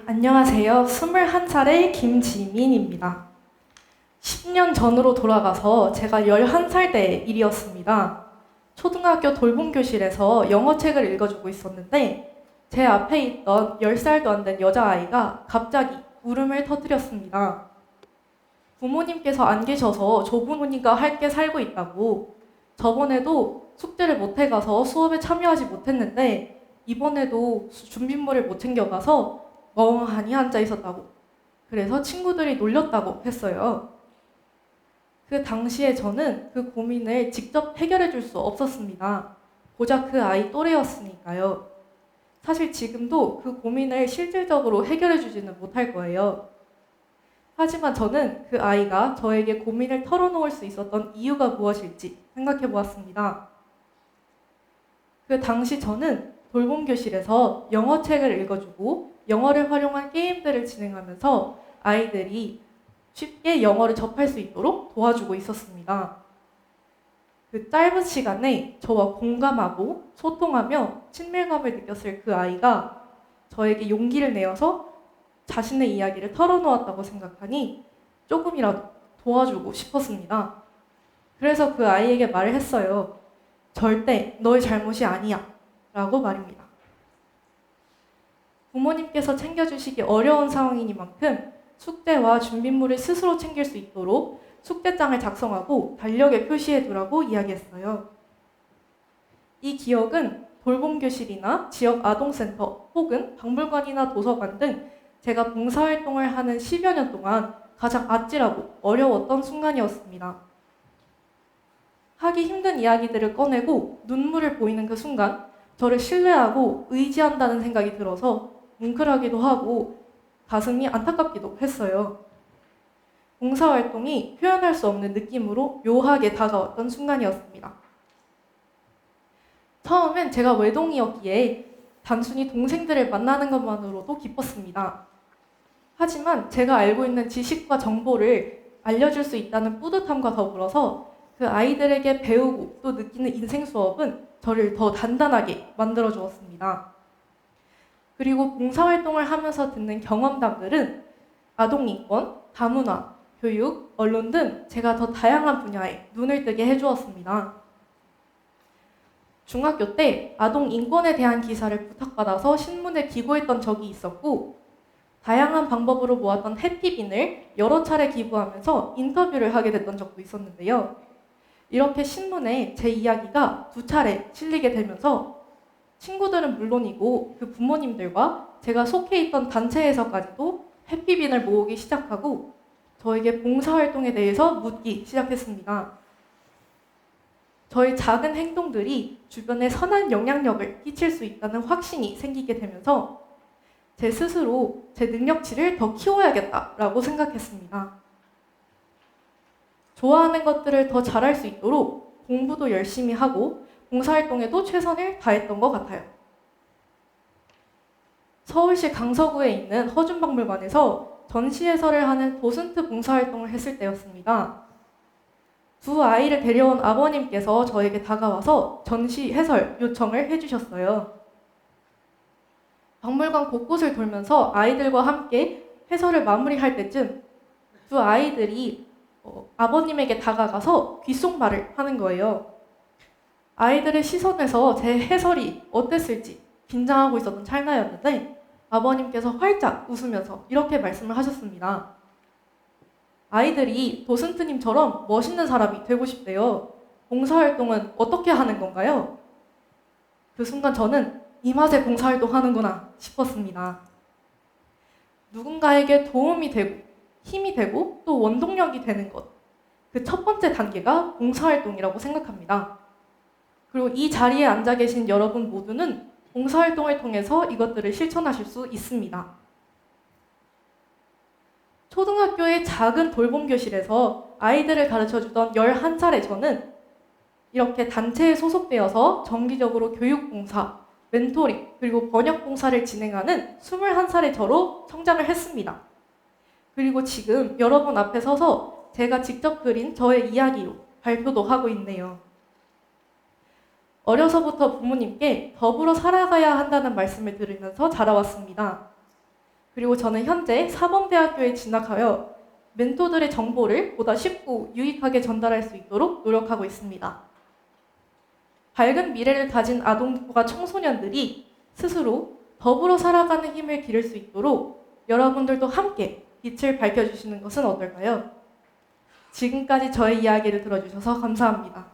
안녕하세요. 21살의 김지민입니다. 10년 전으로 돌아가서 제가 11살 때의 일이었습니다. 초등학교 돌봄교실에서 영어책을 읽어주고 있었는데 제 앞에 있던 10살도 안 된 여자아이가 갑자기 울음을 터뜨렸습니다. 부모님께서 안 계셔서 조부모님과 함께 살고 있다고, 저번에도 숙제를 못 해가서 수업에 참여하지 못했는데 이번에도 준비물을 못 챙겨가서 멍하니 앉아 있었다고, 그래서 친구들이 놀렸다고 했어요. 그 당시에 저는 그 고민을 직접 해결해 줄 수 없었습니다. 고작 그 아이 또래였으니까요. 사실 지금도 그 고민을 실질적으로 해결해 주지는 못할 거예요. 하지만 저는 그 아이가 저에게 고민을 털어놓을 수 있었던 이유가 무엇일지 생각해 보았습니다. 그 당시 저는 돌봄교실에서 영어책을 읽어주고 영어를 활용한 게임들을 진행하면서 아이들이 쉽게 영어를 접할 수 있도록 도와주고 있었습니다. 그 짧은 시간에 저와 공감하고 소통하며 친밀감을 느꼈을 그 아이가 저에게 용기를 내어서 자신의 이야기를 털어놓았다고 생각하니 조금이라도 도와주고 싶었습니다. 그래서 그 아이에게 말을 했어요. 절대 너의 잘못이 아니야 라고 말입니다. 부모님께서 챙겨주시기 어려운 상황이니만큼 숙제와 준비물을 스스로 챙길 수 있도록 숙제장을 작성하고 달력에 표시해 두라고 이야기했어요. 이 기억은 돌봄교실이나 지역 아동센터 혹은 박물관이나 도서관 등 제가 봉사활동을 하는 10여 년 동안 가장 아찔하고 어려웠던 순간이었습니다. 하기 힘든 이야기들을 꺼내고 눈물을 보이는 그 순간 저를 신뢰하고 의지한다는 생각이 들어서 뭉클하기도 하고 가슴이 안타깝기도 했어요. 봉사활동이 표현할 수 없는 느낌으로 묘하게 다가왔던 순간이었습니다. 처음엔 제가 외동이었기에 단순히 동생들을 만나는 것만으로도 기뻤습니다. 하지만 제가 알고 있는 지식과 정보를 알려줄 수 있다는 뿌듯함과 더불어서 그 아이들에게 배우고 또 느끼는 인생 수업은 저를 더 단단하게 만들어 주었습니다. 그리고 봉사활동을 하면서 듣는 경험담들은 아동인권, 다문화, 교육, 언론 등 제가 더 다양한 분야에 눈을 뜨게 해주었습니다. 중학교 때 아동인권에 대한 기사를 부탁받아서 신문에 기고했던 적이 있었고, 다양한 방법으로 모았던 해피빈을 여러 차례 기부하면서 인터뷰를 하게 됐던 적도 있었는데요. 이렇게 신문에 제 이야기가 2차례 실리게 되면서 친구들은 물론이고 그 부모님들과 제가 속해 있던 단체에서까지도 해피빈을 모으기 시작하고 저에게 봉사활동에 대해서 묻기 시작했습니다. 저의 작은 행동들이 주변에 선한 영향력을 끼칠 수 있다는 확신이 생기게 되면서 제 스스로 제 능력치를 더 키워야겠다라고 생각했습니다. 좋아하는 것들을 더 잘할 수 있도록 공부도 열심히 하고 봉사활동에도 최선을 다했던 것 같아요. 서울시 강서구에 있는 허준박물관에서 전시 해설을 하는 도슨트 봉사활동을 했을 때였습니다. 두 아이를 데려온 아버님께서 저에게 다가와서 전시 해설 요청을 해주셨어요. 박물관 곳곳을 돌면서 아이들과 함께 해설을 마무리할 때쯤 두 아이들이 아버님에게 다가가서 귓속말을 하는 거예요. 아이들의 시선에서 제 해설이 어땠을지 긴장하고 있었던 찰나였는데 아버님께서 활짝 웃으면서 이렇게 말씀을 하셨습니다. 아이들이 도슨트님처럼 멋있는 사람이 되고 싶대요. 봉사활동은 어떻게 하는 건가요? 그 순간 저는 이 맛에 봉사활동 하는구나 싶었습니다. 누군가에게 도움이 되고 힘이 되고 또 원동력이 되는 것, 그 첫 번째 단계가 봉사활동이라고 생각합니다. 그리고 이 자리에 앉아 계신 여러분 모두는 봉사활동을 통해서 이것들을 실천하실 수 있습니다. 초등학교의 작은 돌봄교실에서 아이들을 가르쳐주던 11살의 저는 이렇게 단체에 소속되어서 정기적으로 교육봉사, 멘토링, 그리고 번역봉사를 진행하는 21살의 저로 성장을 했습니다. 그리고 지금 여러분 앞에 서서 제가 직접 그린 저의 이야기로 발표도 하고 있네요. 어려서부터 부모님께 더불어 살아가야 한다는 말씀을 들으면서 자라왔습니다. 그리고 저는 현재 사범대학교에 진학하여 멘토들의 정보를 보다 쉽고 유익하게 전달할 수 있도록 노력하고 있습니다. 밝은 미래를 가진 아동과 청소년들이 스스로 더불어 살아가는 힘을 기를 수 있도록 여러분들도 함께 빛을 밝혀주시는 것은 어떨까요? 지금까지 저의 이야기를 들어주셔서 감사합니다.